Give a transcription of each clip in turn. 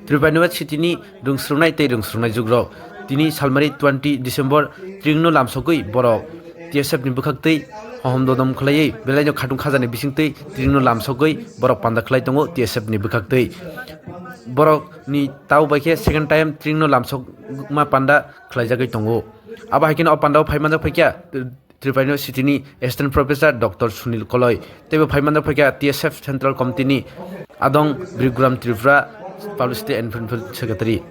Tripura University ni rungsrungnai tei rungsrungnai jugrok tini salmari 20 December Tring no lamsogui borok TSF ni bukhaktei hom dodom khlai belaino khatung khajani bisingtei Tring no lamsogui borok panda khlai tongo TSF ni bukhaktei borok ni tau baikhe second time Tring no lamsog ma panda khlaijagui tongo aba hakin o panda phaimanda phakya Tripura University ni Assistant Professor Dr. Sunil Koloi tebe phaimanda phakya TSF Central Committee ni Adong Brigram Tripura Publicity and Principal Secretary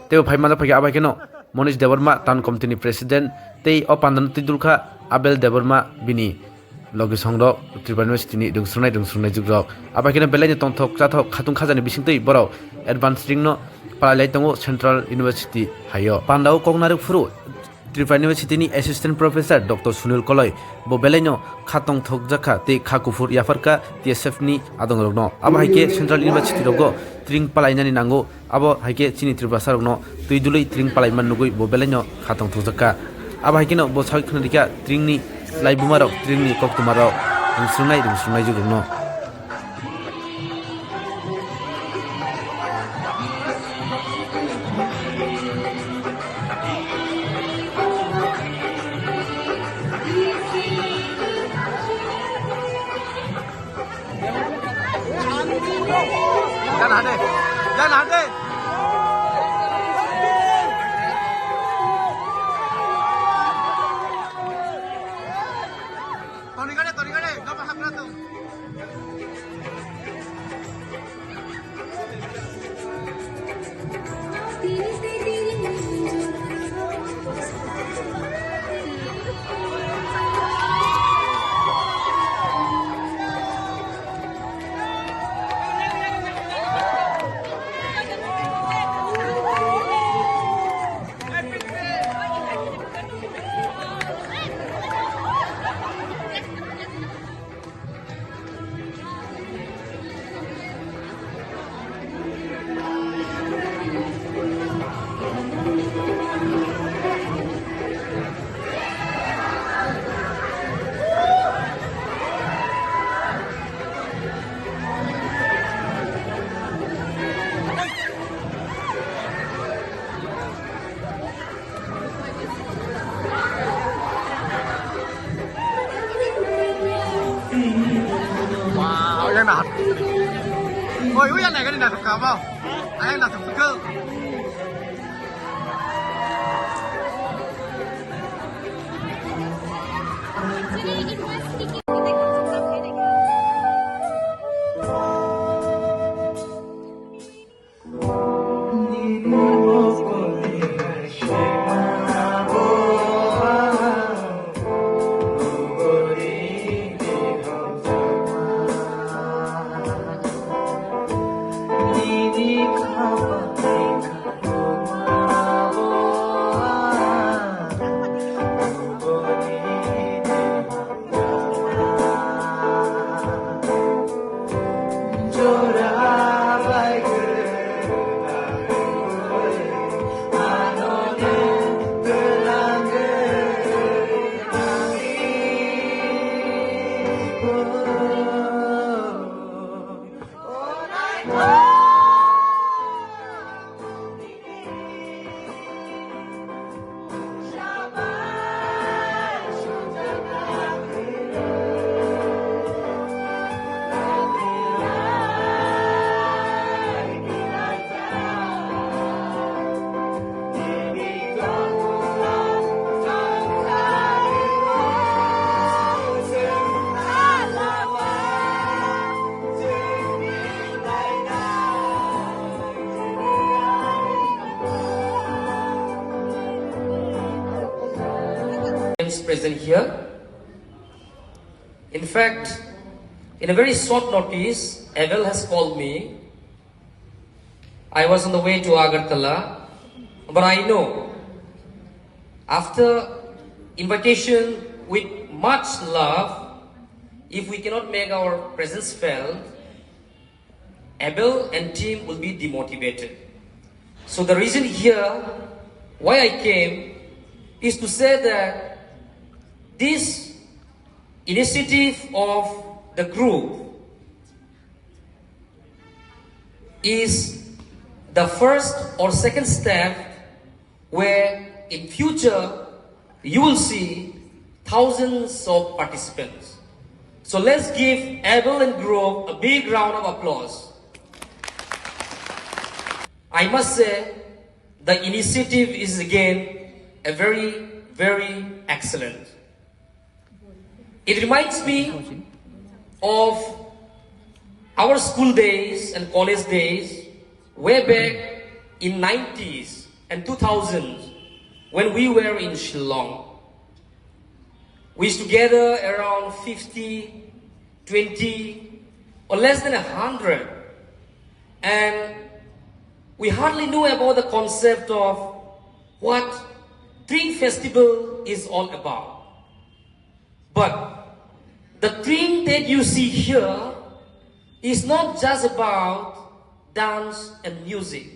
tebe phaimanda phakya aba keno Monish Devarma Town Committee ni President tei o pandan tidulkha Abel Devarma bini logi songrok Tripura University ni rungsrungnai jugrok aba keno belaini tongthok chathok khatung khajani bisingtei borok advance ring no palai tongo Central University hayo pandao kongnaru furu Tripura University ni Assistant Professor Dr. Sunil Koloi bo belaino khatong thok jakha tei khakufur yafarka TSF ni adong rogno aba haike Central University rogo Tring palainani nango abo haike chini Tripura sarogno tuidului Tring palaiman nugui bo belaino khatong thok jakha aba haike no bo saik khnadika Tring ni laibumarok Tring ni koktumarok rungsrungnai jugno Jangan ada. Tony kade, nggak paham tuh. Đang đặt. Ôi, úi anh này cái này đặt thực phẩm không? Anh đặt thực cơ. Present here. In fact, in a very short notice, Abel has called me. I was on the way to Agartala, but I know after invitation with much love, if we cannot make our presence felt, Abel and team will be demotivated. So the reason here why I came is to say that this initiative of the group is the first or second step where in future you will see thousands of participants. So let's give Abel and Grove a big round of applause. I must say the initiative is again a very, very excellent. It reminds me of our school days and college days way back in 90s and 2000s when we were in Shillong. We used to gather around 50, 20 or less than 100, and we hardly knew about the concept of what Tring festival is all about. But the Tring that you see here is not just about dance and music.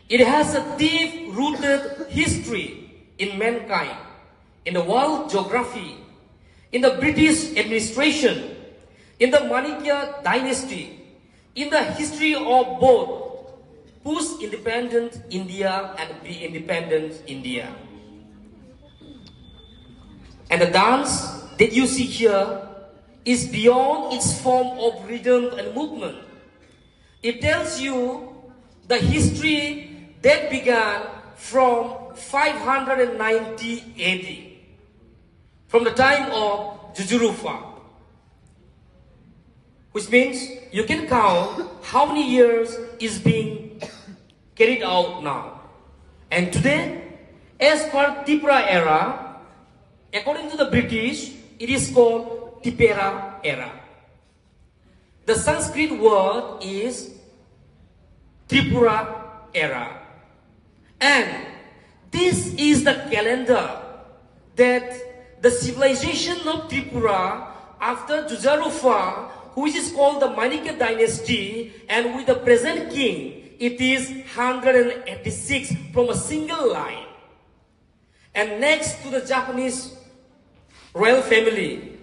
It has a deep-rooted history in mankind, in the world geography, in the British administration, in the Manikya dynasty, in the history of both post-independent India and pre-independent India. And the dance that you see here is beyond its form of rhythm and movement. It tells you the history that began from 590 AD, from the time of Jujurufa, which means you can count how many years is being carried out now. And today, as per Tripura era, according to the British, it is called Tripura era. The Sanskrit word is Tripura era. And this is the calendar that the civilization of Tripura after Jujarufa, which is called the Manikya dynasty, and with the present king, it is 186 from a single line. And next to the Japanese royal family,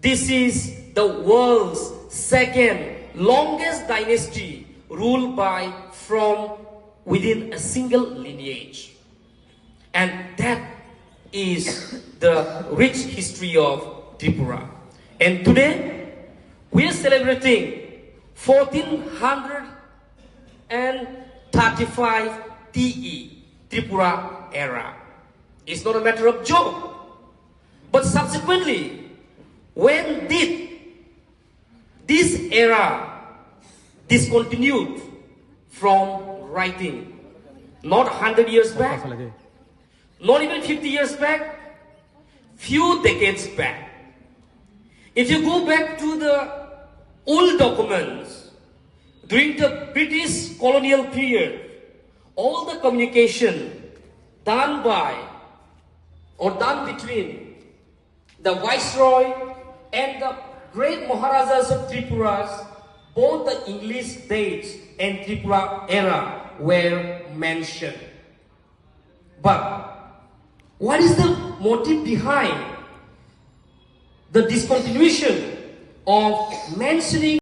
this is the world's second longest dynasty ruled by from within a single lineage. And that is the rich history of Tripura. And today, we are celebrating 1435 TE, Tripura era. It's not a matter of joke. But subsequently, when did this era discontinued from writing? Not 100 years back, not even 50 years back, few decades back. If you go back to the old documents during the British colonial period, all the communication done by or done between the Viceroy and the great Maharajas of Tripuras, both the English dates and Tripura era were mentioned. But what is the motive behind the discontinuation of mentioning